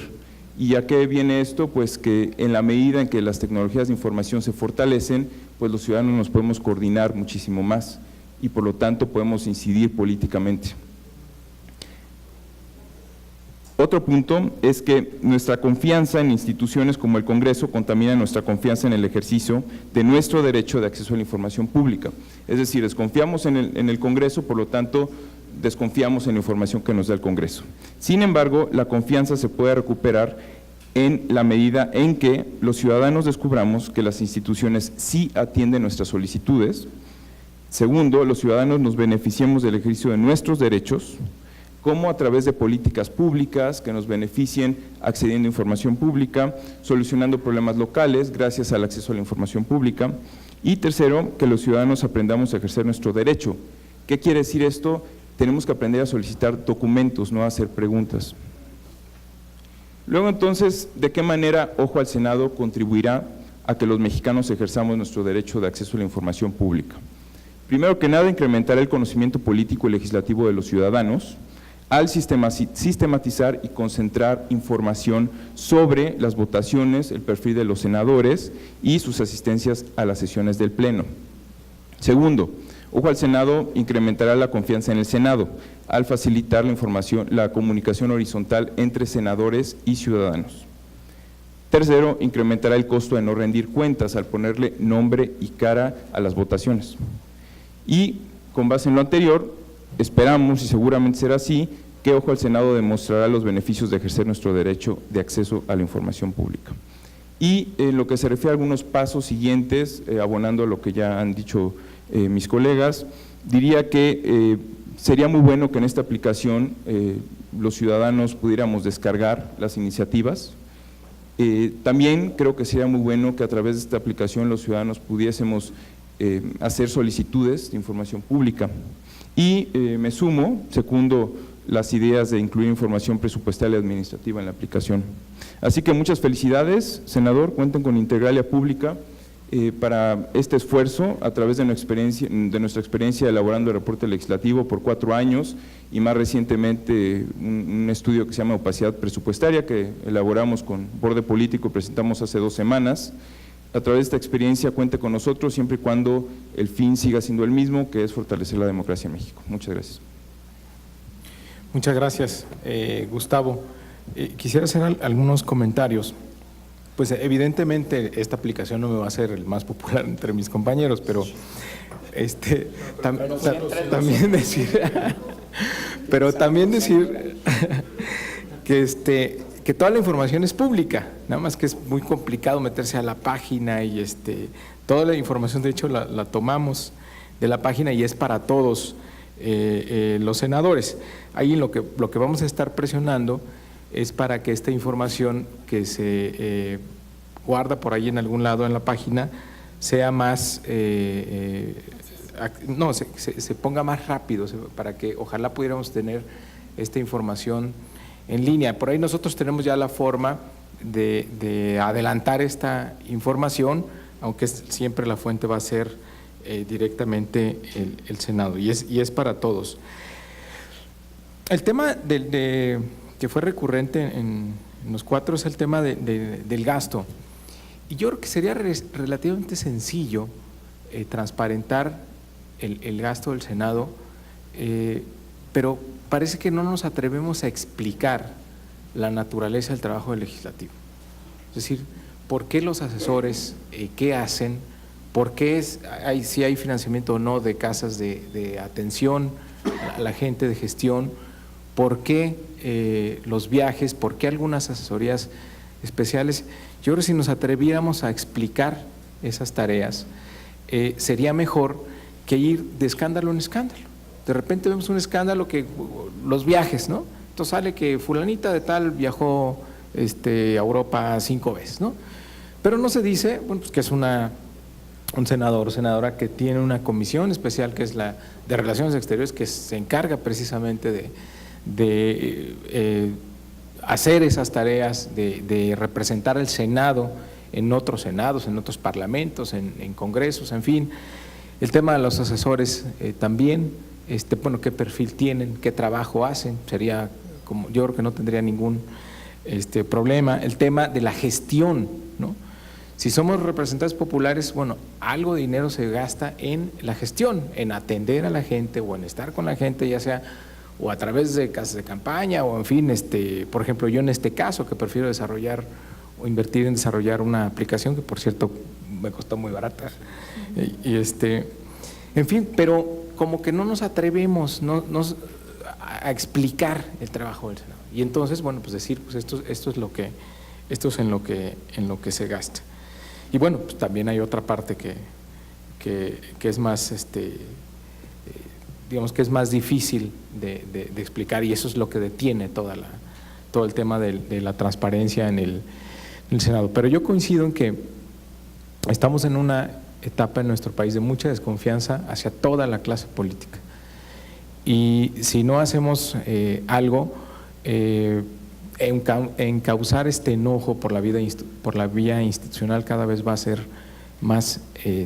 ¿Y a qué viene esto? Pues que en la medida en que las tecnologías de información se fortalecen, pues los ciudadanos nos podemos coordinar muchísimo más y por lo tanto podemos incidir políticamente. Otro punto es que nuestra confianza en instituciones como el Congreso contamina nuestra confianza en el ejercicio de nuestro derecho de acceso a la información pública. Es decir, desconfiamos en el Congreso, por lo tanto, desconfiamos en la información que nos da el Congreso. Sin embargo, la confianza se puede recuperar en la medida en que los ciudadanos descubramos que las instituciones sí atienden nuestras solicitudes. Segundo, los ciudadanos nos beneficiemos del ejercicio de nuestros derechos, como a través de políticas públicas que nos beneficien accediendo a información pública, solucionando problemas locales gracias al acceso a la información pública. Y tercero, que los ciudadanos aprendamos a ejercer nuestro derecho. ¿Qué quiere decir esto? Tenemos que aprender a solicitar documentos, no a hacer preguntas. Luego entonces, ¿de qué manera Ojo al Senado contribuirá a que los mexicanos ejerzamos nuestro derecho de acceso a la información pública? Primero que nada, incrementará el conocimiento político y legislativo de los ciudadanos al sistematizar y concentrar información sobre las votaciones, el perfil de los senadores y sus asistencias a las sesiones del Pleno. Segundo, Ojo al Senado incrementará la confianza en el Senado al facilitar la comunicación horizontal entre senadores y ciudadanos. Tercero, incrementará el costo de no rendir cuentas al ponerle nombre y cara a las votaciones. Y con base en lo anterior, esperamos, y seguramente será así, que Ojo al Senado demostrará los beneficios de ejercer nuestro derecho de acceso a la información pública. Y en lo que se refiere a algunos pasos siguientes, abonando a lo que ya han dicho mis colegas, diría que sería muy bueno que en esta aplicación los ciudadanos pudiéramos descargar las iniciativas. También creo que sería muy bueno que a través de esta aplicación los ciudadanos pudiésemos hacer solicitudes de información pública. Y me sumo, secundo las ideas de incluir información presupuestaria y administrativa en la aplicación. Así que muchas felicidades, senador, cuenten con Integralia Pública para este esfuerzo a través de nuestra experiencia elaborando el reporte legislativo por 4 años y más recientemente un estudio que se llama Opacidad Presupuestaria que elaboramos con Borde Político, presentamos hace 2 semanas. A través de esta experiencia cuente con nosotros siempre y cuando el fin siga siendo el mismo, que es fortalecer la democracia en México. Muchas gracias. Muchas gracias, Gustavo. Quisiera hacer algunos comentarios. Pues evidentemente esta aplicación no me va a ser el más popular entre mis compañeros, pero también decir que toda la información es pública, nada más que es muy complicado meterse a la página y toda la información de hecho la tomamos de la página y es para todos los senadores. Ahí lo que vamos a estar presionando es para que esta información que se guarda por ahí en algún lado en la página sea más, se ponga más rápido, para que ojalá pudiéramos tener esta información en línea. Por ahí nosotros tenemos ya la forma de adelantar esta información, aunque siempre la fuente va a ser directamente el Senado, y es para todos. El tema que fue recurrente en los cuatro es el tema del gasto. Y yo creo que sería relativamente sencillo transparentar el gasto del Senado, pero parece que no nos atrevemos a explicar la naturaleza del trabajo del legislativo. Es decir, ¿por qué los asesores, qué hacen? ¿Por qué si hay financiamiento o no de casas de atención a la gente, de gestión? ¿Por qué los viajes? ¿Por qué algunas asesorías especiales? Yo creo que si nos atreviéramos a explicar esas tareas, sería mejor que ir de escándalo en escándalo. De repente vemos un escándalo que los viajes, ¿no? Entonces sale que fulanita de tal viajó a Europa 5 veces, ¿no? Pero no se dice, bueno, pues que es un senador o senadora que tiene una comisión especial que es la de Relaciones Exteriores, que se encarga precisamente de hacer esas tareas, de representar al Senado en otros senados, en otros parlamentos, en congresos, en fin. El tema de los asesores también, bueno, qué perfil tienen, qué trabajo hacen, sería como, yo creo que no tendría ningún problema. El tema de la gestión, ¿no? Si somos representantes populares, bueno, algo de dinero se gasta en la gestión, en atender a la gente o en estar con la gente, ya sea o a través de casas de campaña o en fin, por ejemplo, yo en este caso que prefiero desarrollar o invertir en desarrollar una aplicación que por cierto me costó muy barata en fin, pero como que no nos atrevemos a explicar el trabajo del Senado. Y entonces, bueno, pues decir, pues esto es en lo que se gasta. Y bueno, pues también hay otra parte que es más, digamos que es más difícil de explicar, y eso es lo que detiene todo el tema de la transparencia en el Senado. Pero yo coincido en que estamos en una etapa en nuestro país de mucha desconfianza hacia toda la clase política. Y si no hacemos algo, encauzar este enojo por la vía institucional cada vez va a ser más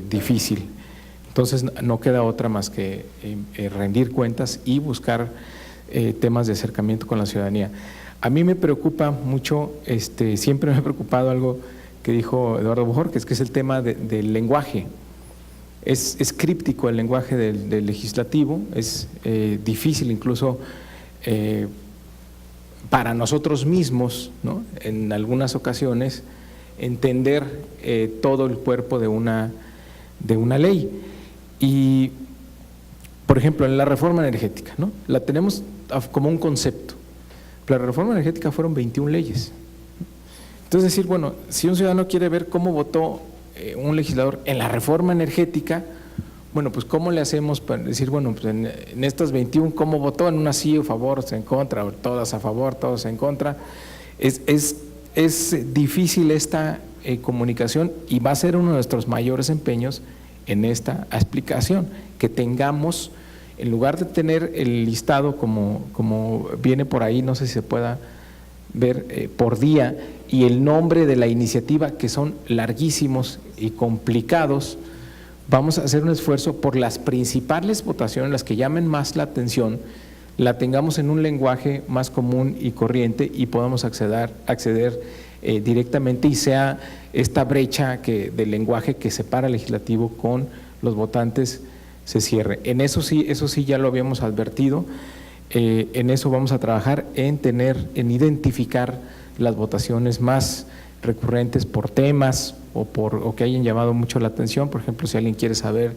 difícil. Entonces no queda otra más que rendir cuentas y buscar temas de acercamiento con la ciudadanía. A mí me preocupa mucho, siempre me ha preocupado algo que dijo Eduardo Bojorquez, que es el tema del lenguaje. Es críptico el lenguaje del legislativo, es difícil incluso para nosotros mismos, ¿no? En algunas ocasiones, entender todo el cuerpo de una ley. Y, por ejemplo, en la reforma energética, ¿no? La tenemos como un concepto. Pero la reforma energética fueron 21 leyes. Entonces, decir, bueno, si un ciudadano quiere ver cómo votó un legislador en la reforma energética, bueno, pues ¿cómo le hacemos para decir, bueno, pues en estas 21, cómo votó en una sí, a favor, en contra, o todas a favor, todos en contra? Es difícil esta comunicación, y va a ser uno de nuestros mayores empeños en esta explicación, que tengamos, en lugar de tener el listado como viene por ahí, no sé si se pueda ver por día, y el nombre de la iniciativa, que son larguísimos y complicados, vamos a hacer un esfuerzo por las principales votaciones, las que llamen más la atención, la tengamos en un lenguaje más común y corriente y podamos acceder directamente, y sea esta brecha del lenguaje que separa al legislativo con los votantes se cierre. En eso sí ya lo habíamos advertido. En eso vamos a trabajar, en identificar las votaciones más recurrentes por temas o que hayan llamado mucho la atención. Por ejemplo, si alguien quiere saber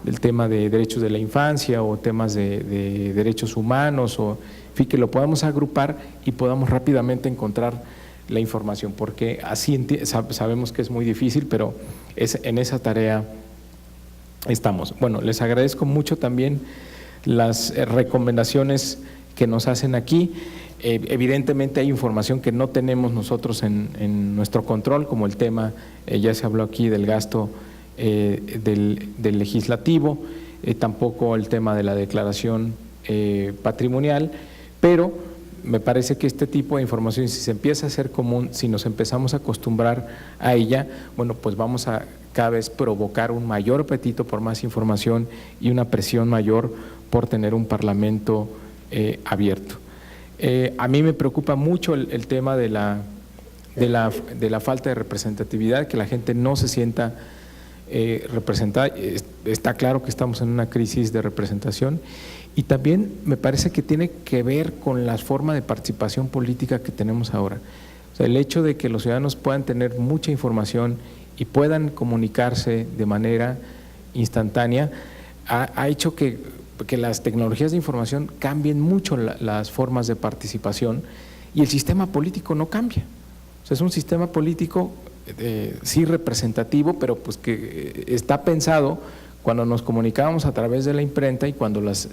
del tema de derechos de la infancia o temas de derechos humanos, o en fin, que lo podamos agrupar y podamos rápidamente encontrar la información, porque así sabemos que es muy difícil, pero en esa tarea estamos. Bueno, les agradezco mucho también las recomendaciones que nos hacen aquí. Evidentemente hay información que no tenemos nosotros en nuestro control, como el tema, ya se habló aquí del gasto del legislativo, tampoco el tema de la declaración patrimonial, pero me parece que este tipo de información, si se empieza a hacer común, si nos empezamos a acostumbrar a ella, bueno, pues vamos a cada vez provocar un mayor apetito por más información y una presión mayor por tener un parlamento abierto. A mí me preocupa mucho el tema de la falta de representatividad, que la gente no se sienta representada. Está claro que estamos en una crisis de representación y también me parece que tiene que ver con la forma de participación política que tenemos ahora. O sea, el hecho de que los ciudadanos puedan tener mucha información y puedan comunicarse de manera instantánea ha hecho que las tecnologías de información cambien mucho las formas de participación y el sistema político no cambia. O sea, es un sistema político sí representativo, pero pues que está pensado cuando nos comunicábamos a través de la imprenta y cuando las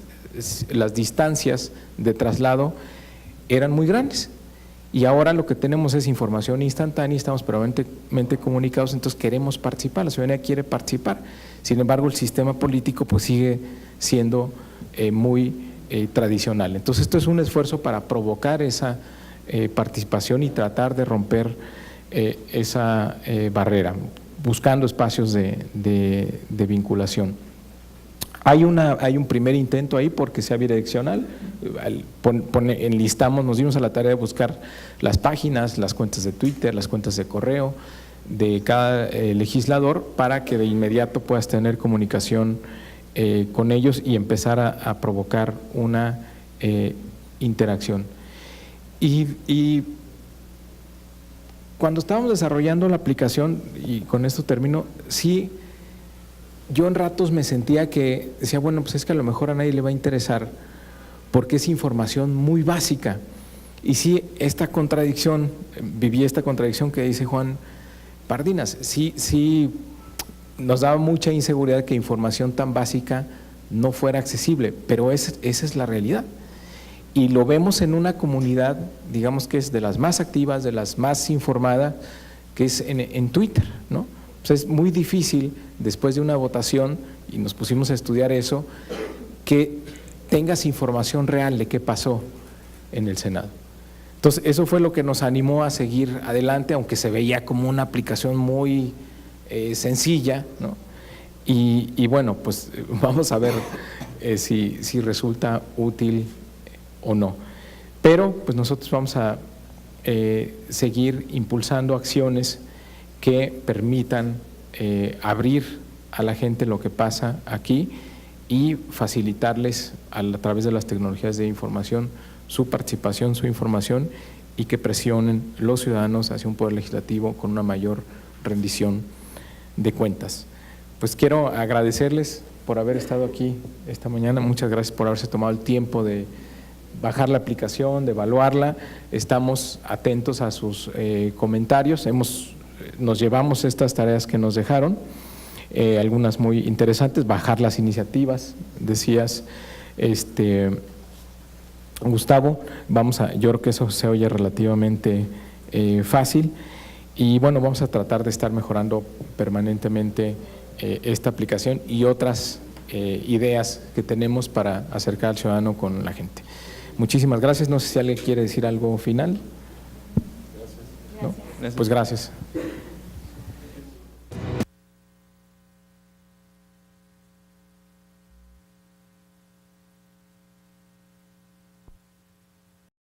distancias de traslado eran muy grandes. Y ahora lo que tenemos es información instantánea, estamos permanentemente comunicados, entonces queremos participar, la ciudadanía quiere participar. Sin embargo, el sistema político pues sigue siendo muy tradicional. Entonces esto es un esfuerzo para provocar esa participación y tratar de romper esa barrera, buscando espacios de vinculación. Hay un primer intento ahí porque sea bidireccional, enlistamos, nos dimos a la tarea de buscar las páginas, las cuentas de Twitter, las cuentas de correo de cada legislador para que de inmediato puedas tener comunicación con ellos y empezar a provocar una interacción. Y cuando estábamos desarrollando la aplicación, y con esto termino, sí, yo en ratos me sentía que decía, bueno, pues es que a lo mejor a nadie le va a interesar porque es información muy básica. Y sí, esta contradicción, viví esta contradicción que dice Juan Pardinas, sí nos daba mucha inseguridad que información tan básica no fuera accesible, pero esa es la realidad. Y lo vemos en una comunidad, digamos que es de las más activas, de las más informadas, que es en Twitter, ¿no? Pues es muy difícil, después de una votación, y nos pusimos a estudiar eso, que tengas información real de qué pasó en el Senado. Entonces, eso fue lo que nos animó a seguir adelante, aunque se veía como una aplicación muy sencilla, ¿no? Y bueno, pues vamos a ver si resulta útil o no. Pero pues nosotros vamos a seguir impulsando acciones que permitan abrir a la gente lo que pasa aquí y facilitarles a través de las tecnologías de información su participación, su información y que presionen los ciudadanos hacia un poder legislativo con una mayor rendición de cuentas. Pues quiero agradecerles por haber estado aquí esta mañana, muchas gracias por haberse tomado el tiempo de bajar la aplicación, de evaluarla, estamos atentos a sus comentarios, nos llevamos estas tareas que nos dejaron, algunas muy interesantes, bajar las iniciativas, decías Gustavo, yo creo que eso se oye relativamente fácil y bueno, vamos a tratar de estar mejorando permanentemente esta aplicación y otras ideas que tenemos para acercar al ciudadano con la gente. Muchísimas gracias, no sé si alguien quiere decir algo final. ¿No? Pues gracias.